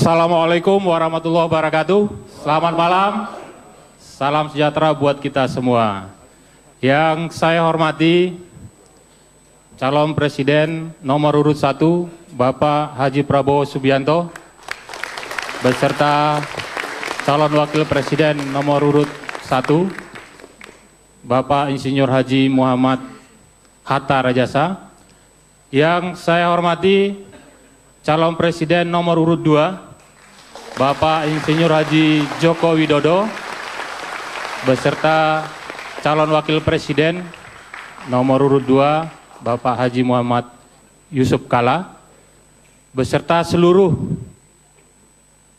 Assalamualaikum warahmatullahi wabarakatuh. Selamat malam. Salam sejahtera buat kita semua. Yang saya hormati calon presiden nomor urut 1 Bapak Haji Prabowo Subianto beserta calon wakil presiden nomor urut 1 Bapak Insinyur Haji Muhammad Hatta Rajasa. Yang saya hormati calon presiden nomor urut 2 Bapak Insinyur Haji Joko Widodo beserta calon wakil presiden nomor urut 2 Bapak Haji Muhammad Yusuf Kalla beserta seluruh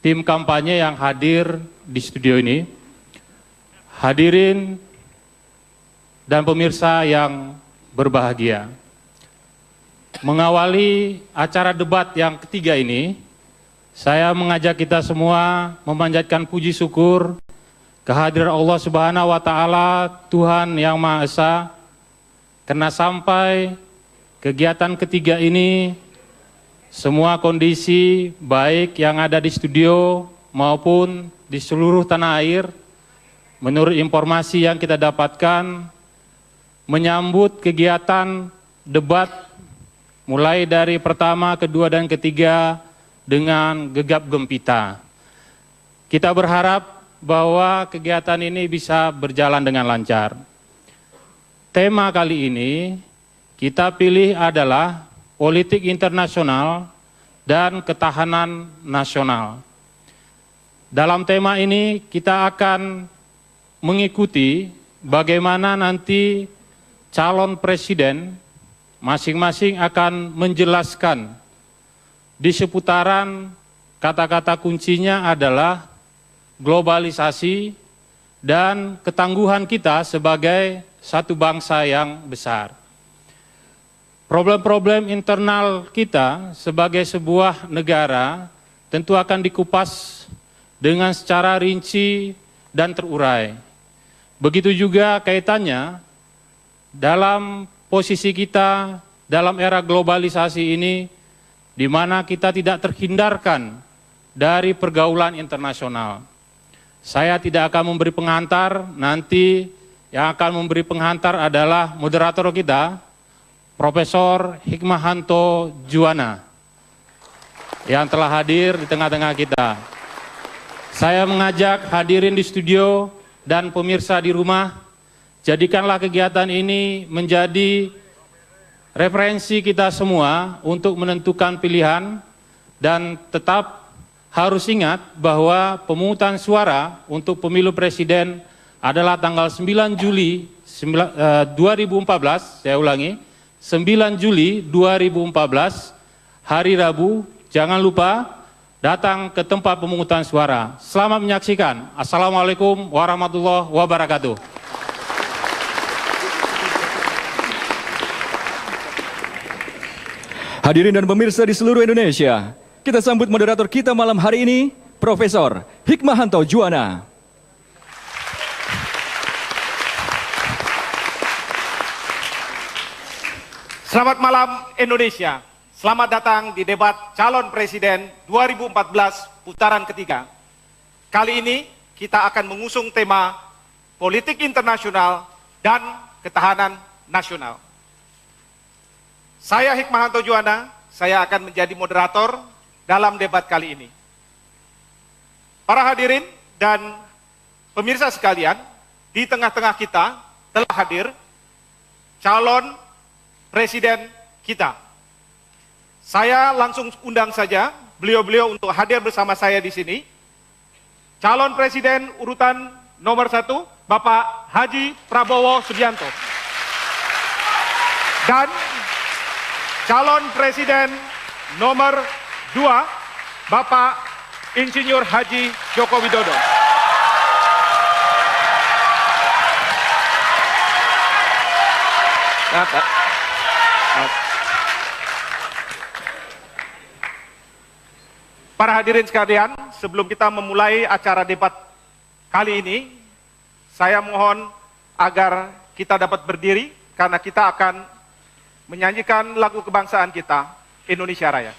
tim kampanye yang hadir di studio ini, hadirin dan pemirsa yang berbahagia. Mengawali acara debat yang ketiga ini, saya mengajak kita semua memanjatkan puji syukur kehadiran Allah Subhanahu wa Ta'ala, Tuhan Yang Maha Esa, karena sampai kegiatan ketiga ini, semua kondisi baik yang ada di studio maupun di seluruh tanah air, menurut informasi yang kita dapatkan, menyambut kegiatan debat mulai dari pertama, kedua, dan ketiga dengan gegap gempita. Kita berharap bahwa kegiatan ini bisa berjalan dengan lancar. Tema kali ini kita pilih adalah politik internasional dan ketahanan nasional. Dalam tema ini kita akan mengikuti bagaimana nanti calon presiden masing-masing akan menjelaskan di seputaran kata-kata kuncinya adalah globalisasi dan ketangguhan kita sebagai satu bangsa yang besar. Problem-problem internal kita sebagai sebuah negara tentu akan dikupas dengan secara rinci dan terurai. Begitu juga kaitannya dalam posisi kita dalam era globalisasi ini, di mana kita tidak terhindarkan dari pergaulan internasional. Saya tidak akan memberi pengantar, nanti yang akan memberi pengantar adalah moderator kita, Profesor Hikmahanto Juwana, yang telah hadir di tengah-tengah kita. Saya mengajak hadirin di studio dan pemirsa di rumah, jadikanlah kegiatan ini menjadi referensi kita semua untuk menentukan pilihan, dan tetap harus ingat bahwa pemungutan suara untuk pemilu presiden adalah tanggal 9 Juli 2014, saya ulangi, 9 Juli 2014, hari Rabu. Jangan lupa datang ke tempat pemungutan suara. Selamat menyaksikan. Assalamualaikum warahmatullahi wabarakatuh. Hadirin dan pemirsa di seluruh Indonesia, kita sambut moderator kita malam hari ini, Profesor Hikmahanto Juwana. Selamat malam Indonesia. Selamat datang di debat calon presiden 2014 putaran ketiga. Kali ini kita akan mengusung tema politik internasional dan ketahanan nasional. Saya Hikmahanto Juwana, saya akan menjadi moderator dalam debat kali ini. Para hadirin dan pemirsa sekalian, di tengah-tengah kita telah hadir calon presiden kita. Saya langsung undang saja beliau-beliau untuk hadir bersama saya di sini. Calon presiden urutan nomor 1, Bapak Haji Prabowo Subianto. Dan calon presiden nomor 2, Bapak Insinyur Haji Joko Widodo. Para hadirin sekalian, sebelum kita memulai acara debat kali ini, saya mohon agar kita dapat berdiri karena kita akan menyanyikan lagu kebangsaan kita, Indonesia Raya.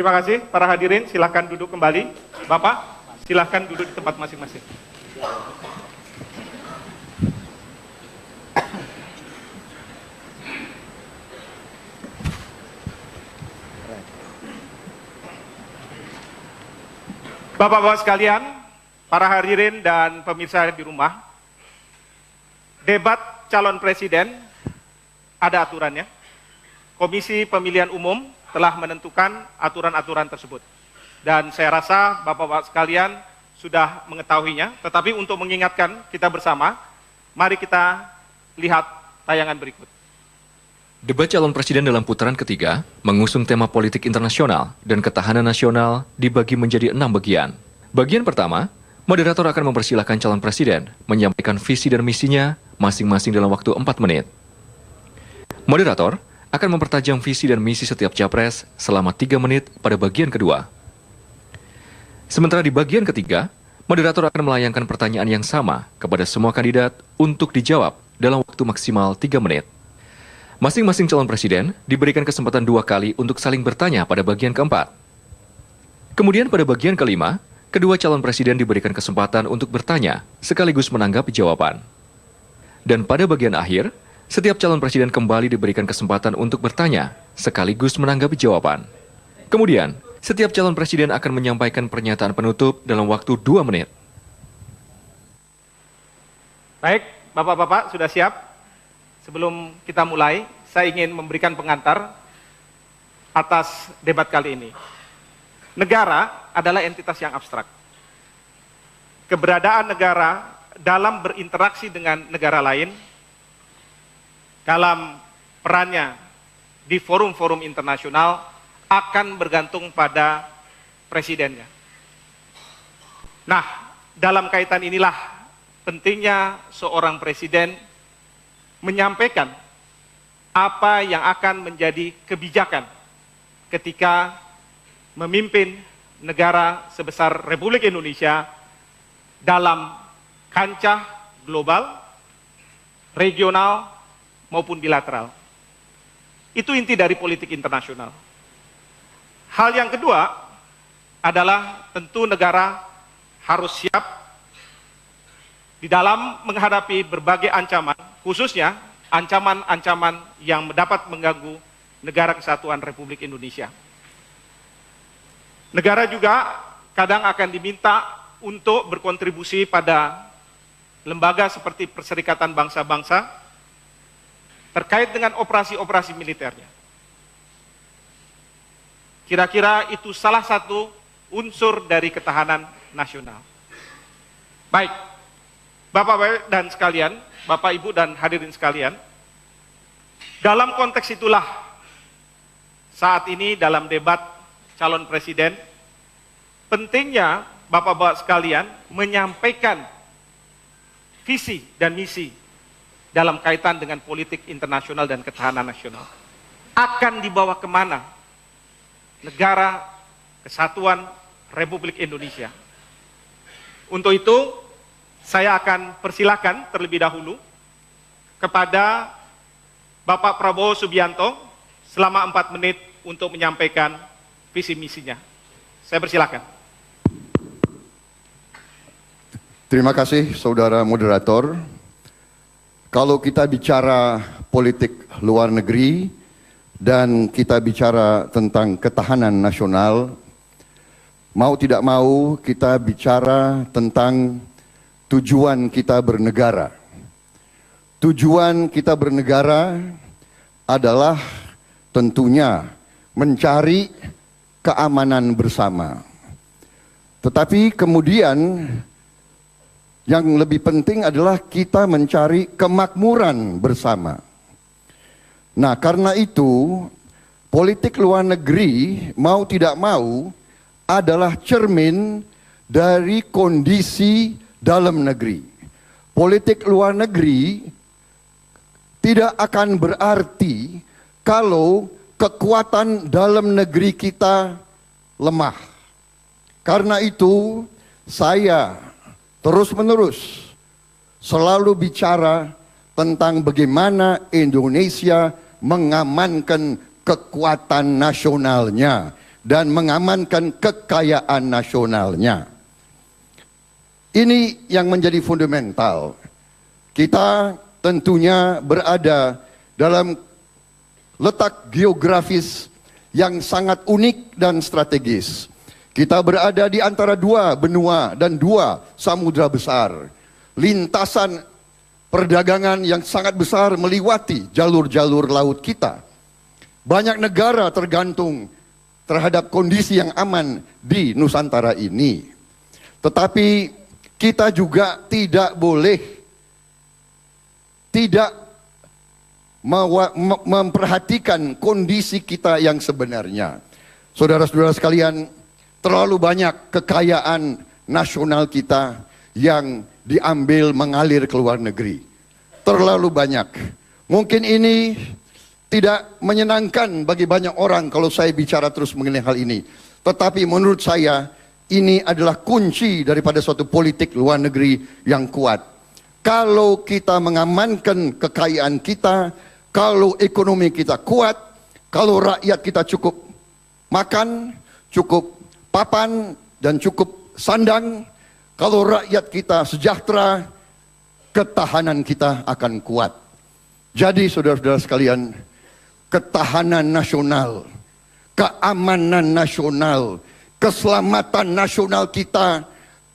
Terima kasih para hadirin, silahkan duduk kembali. Bapak, silahkan duduk di tempat masing-masing. Bapak-bapak sekalian, para hadirin dan pemirsa di rumah, debat calon presiden ada aturannya. Komisi Pemilihan Umum telah menentukan aturan-aturan tersebut. Dan saya rasa bapak-bapak sekalian sudah mengetahuinya, tetapi untuk mengingatkan kita bersama, mari kita lihat tayangan berikut. Debat calon presiden dalam putaran ketiga mengusung tema politik internasional dan ketahanan nasional dibagi menjadi 6 bagian. Bagian pertama, moderator akan mempersilahkan calon presiden menyampaikan visi dan misinya masing-masing dalam waktu 4 menit. Moderator akan mempertajam visi dan misi setiap capres selama 3 menit pada bagian kedua. Sementara di bagian ketiga, moderator akan melayangkan pertanyaan yang sama kepada semua kandidat untuk dijawab dalam waktu maksimal 3 menit. Masing-masing calon presiden diberikan kesempatan 2 kali untuk saling bertanya pada bagian keempat. Kemudian pada bagian kelima, kedua calon presiden diberikan kesempatan untuk bertanya sekaligus menanggapi jawaban. Dan pada bagian akhir, setiap calon presiden kembali diberikan kesempatan untuk bertanya sekaligus menanggapi jawaban. Kemudian, setiap calon presiden akan menyampaikan pernyataan penutup dalam waktu 2 menit. Baik, bapak-bapak sudah siap? Sebelum kita mulai, saya ingin memberikan pengantar atas debat kali ini. Negara adalah entitas yang abstrak. Keberadaan negara dalam berinteraksi dengan negara lain, dalam perannya di forum-forum internasional, akan bergantung pada presidennya. Nah, dalam kaitan inilah pentingnya seorang presiden menyampaikan apa yang akan menjadi kebijakan ketika memimpin negara sebesar Republik Indonesia dalam kancah global, regional, maupun bilateral. Itu inti dari politik internasional. Hal yang kedua adalah tentu negara harus siap di dalam menghadapi berbagai ancaman, khususnya ancaman-ancaman yang dapat mengganggu negara kesatuan Republik Indonesia. Negara juga kadang akan diminta untuk berkontribusi pada lembaga seperti Perserikatan Bangsa-Bangsa terkait dengan operasi-operasi militernya. Kira-kira itu salah satu unsur dari ketahanan nasional. Baik. Bapak-bapak dan sekalian, Bapak Ibu dan hadirin sekalian, dalam konteks itulah saat ini dalam debat calon presiden, pentingnya Bapak-bapak sekalian menyampaikan visi dan misi dalam kaitan dengan politik internasional dan ketahanan nasional. Akan dibawa kemana negara kesatuan Republik Indonesia? Untuk itu, saya akan persilakan terlebih dahulu kepada Bapak Prabowo Subianto selama 4 menit untuk menyampaikan visi misinya. Saya persilakan. Terima kasih saudara moderator. Kalau kita bicara politik luar negeri dan kita bicara tentang ketahanan nasional, mau tidak mau kita bicara tentang tujuan kita bernegara. Tujuan kita bernegara adalah tentunya mencari keamanan bersama. Tetapi kemudian yang lebih penting adalah kita mencari kemakmuran bersama. Nah, karena itu politik luar negeri mau tidak mau adalah cermin dari kondisi dalam negeri. Politik luar negeri tidak akan berarti kalau kekuatan dalam negeri kita lemah. Karena itu saya terus-menerus selalu bicara tentang bagaimana Indonesia mengamankan kekuatan nasionalnya dan mengamankan kekayaan nasionalnya. Ini yang menjadi fundamental. Kita tentunya berada dalam letak geografis yang sangat unik dan strategis. Kita berada di antara dua benua dan dua samudra besar. Lintasan perdagangan yang sangat besar meliwati jalur-jalur laut kita. Banyak negara tergantung terhadap kondisi yang aman di Nusantara ini. Tetapi kita juga tidak boleh tidak memperhatikan kondisi kita yang sebenarnya. Saudara-saudara sekalian, terlalu banyak kekayaan nasional kita yang diambil mengalir ke luar negeri. Terlalu banyak. Mungkin ini tidak menyenangkan bagi banyak orang kalau saya bicara terus mengenai hal ini. Tetapi menurut saya ini adalah kunci daripada suatu politik luar negeri yang kuat. Kalau kita mengamankan kekayaan kita, kalau ekonomi kita kuat, kalau rakyat kita cukup makan, cukup papan, dan cukup sandang, kalau rakyat kita sejahtera, ketahanan kita akan kuat. Jadi saudara-saudara sekalian, ketahanan nasional, keamanan nasional, keselamatan nasional kita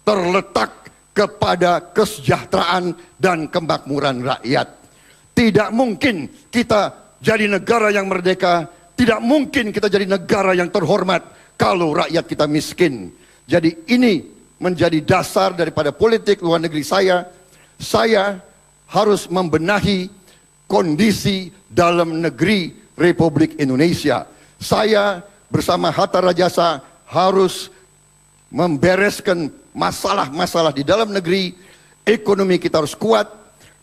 terletak kepada kesejahteraan dan kemakmuran rakyat. Tidak mungkin kita jadi negara yang merdeka, tidak mungkin kita jadi negara yang terhormat kalau rakyat kita miskin. Jadi ini menjadi dasar daripada politik luar negeri saya. Saya harus membenahi kondisi dalam negeri Republik Indonesia. Saya bersama Hatta Rajasa harus membereskan masalah-masalah di dalam negeri. Ekonomi kita harus kuat,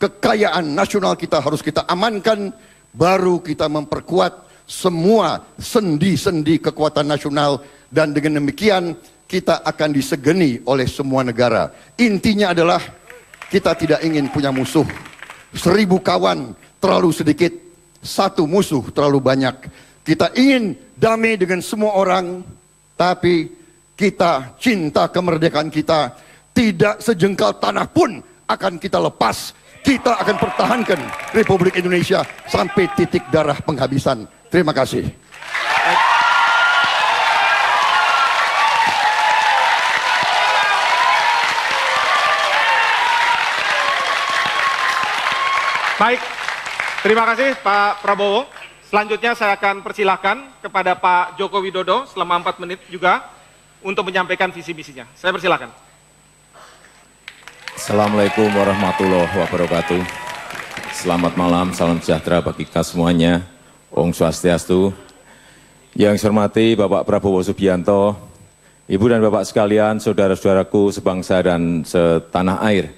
kekayaan nasional kita harus kita amankan, baru kita memperkuat semua sendi-sendi kekuatan nasional, dan dengan demikian kita akan disegeni oleh semua negara. Intinya adalah kita tidak ingin punya musuh. 1000 kawan terlalu sedikit, 1 musuh terlalu banyak. Kita ingin damai dengan semua orang, tapi kita cinta kemerdekaan kita. Tidak sejengkal tanah pun akan kita lepas. Kita akan pertahankan Republik Indonesia sampai titik darah penghabisan. Terima kasih. Baik, terima kasih Pak Prabowo. Selanjutnya saya akan persilahkan kepada Pak Joko Widodo selama 4 menit juga untuk menyampaikan visi misinya. Saya persilahkan. Assalamualaikum warahmatullahi wabarakatuh. Selamat malam, salam sejahtera bagi kita semuanya. Om Swastiastu. Yang saya hormati Bapak Prabowo Subianto, Ibu dan Bapak sekalian, saudara-saudaraku sebangsa dan setanah air.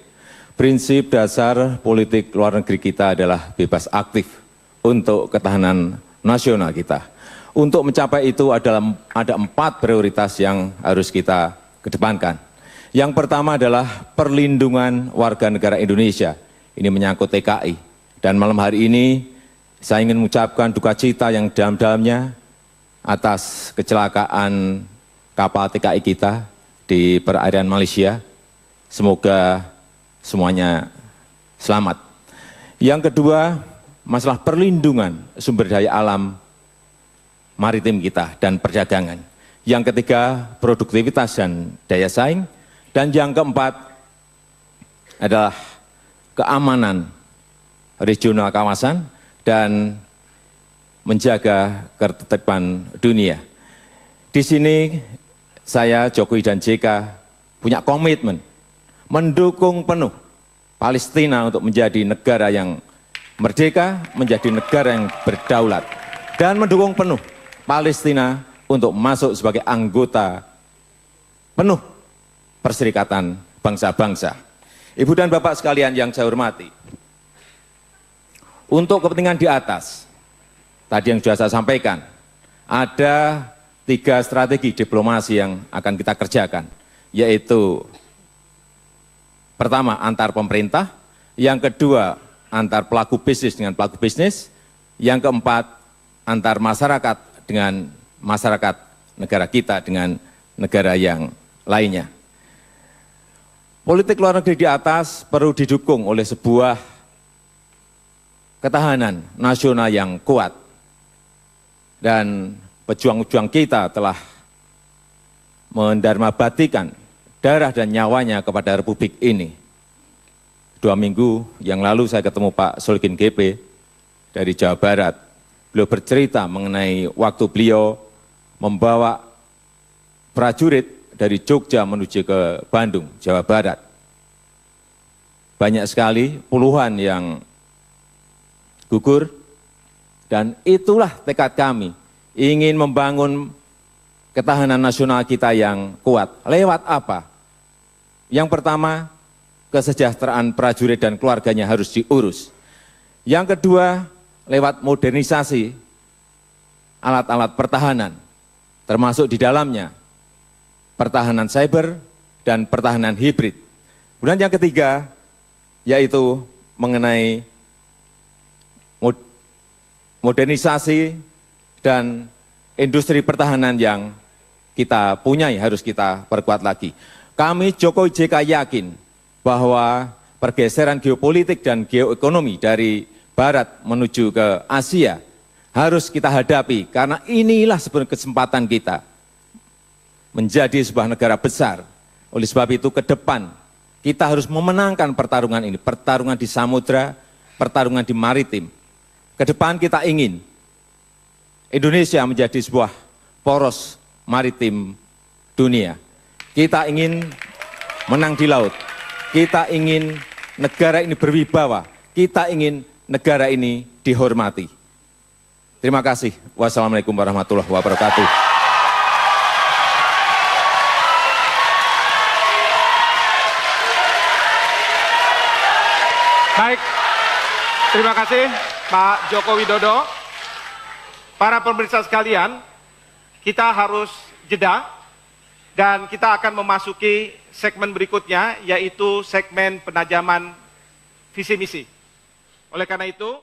Prinsip dasar politik luar negeri kita adalah bebas aktif untuk ketahanan nasional kita. Untuk mencapai itu ada 4 prioritas yang harus kita kedepankan. Yang pertama adalah perlindungan warga negara Indonesia. Ini menyangkut TKI. Dan malam hari ini saya ingin mengucapkan duka cita yang dalam-dalamnya atas kecelakaan kapal TKI kita di perairan Malaysia. Semoga semuanya selamat. Yang kedua, masalah perlindungan sumber daya alam maritim kita dan perdagangan. Yang ketiga, produktivitas dan daya saing. Dan yang keempat adalah keamanan regional kawasan dan menjaga ketertiban dunia. Di sini saya, Jokowi dan JK punya komitmen mendukung penuh Palestina untuk menjadi negara yang merdeka, menjadi negara yang berdaulat, dan mendukung penuh Palestina untuk masuk sebagai anggota penuh Perserikatan Bangsa-Bangsa. Ibu dan Bapak sekalian yang saya hormati, untuk kepentingan di atas, tadi yang sudah saya sampaikan, ada 3 strategi diplomasi yang akan kita kerjakan, yaitu pertama antar pemerintah, yang kedua antar pelaku bisnis dengan pelaku bisnis, yang keempat antar masyarakat dengan masyarakat negara kita dengan negara yang lainnya. Politik luar negeri di atas perlu didukung oleh sebuah ketahanan nasional yang kuat. Dan pejuang-pejuang kita telah mendarmabatikan darah dan nyawanya kepada Republik ini. 2 minggu yang lalu saya ketemu Pak Solikin GP dari Jawa Barat. Beliau bercerita mengenai waktu beliau membawa prajurit dari Jogja menuju ke Bandung, Jawa Barat. Banyak sekali, puluhan yang gugur, dan itulah tekad kami, ingin membangun ketahanan nasional kita yang kuat. Lewat apa? Yang pertama, kesejahteraan prajurit dan keluarganya harus diurus. Yang kedua, lewat modernisasi alat-alat pertahanan, termasuk di dalamnya pertahanan cyber dan pertahanan hibrid. Kemudian yang ketiga, yaitu mengenai modernisasi dan industri pertahanan yang kita punyai harus kita perkuat lagi. Kami Jokowi JK yakin bahwa pergeseran geopolitik dan geoekonomi dari Barat menuju ke Asia harus kita hadapi, karena inilah sebenarnya kesempatan kita menjadi sebuah negara besar. Oleh sebab itu ke depan kita harus memenangkan pertarungan ini, pertarungan di samudra, pertarungan di maritim. Ke depan kita ingin Indonesia menjadi sebuah poros maritim dunia. Kita ingin menang di laut. Kita ingin negara ini berwibawa. Kita ingin negara ini dihormati. Terima kasih. Wassalamualaikum warahmatullahi wabarakatuh. Baik, terima kasih Pak Joko Widodo. Para pemirsa sekalian, kita harus jeda dan kita akan memasuki segmen berikutnya, yaitu segmen penajaman visi misi. Oleh karena itu,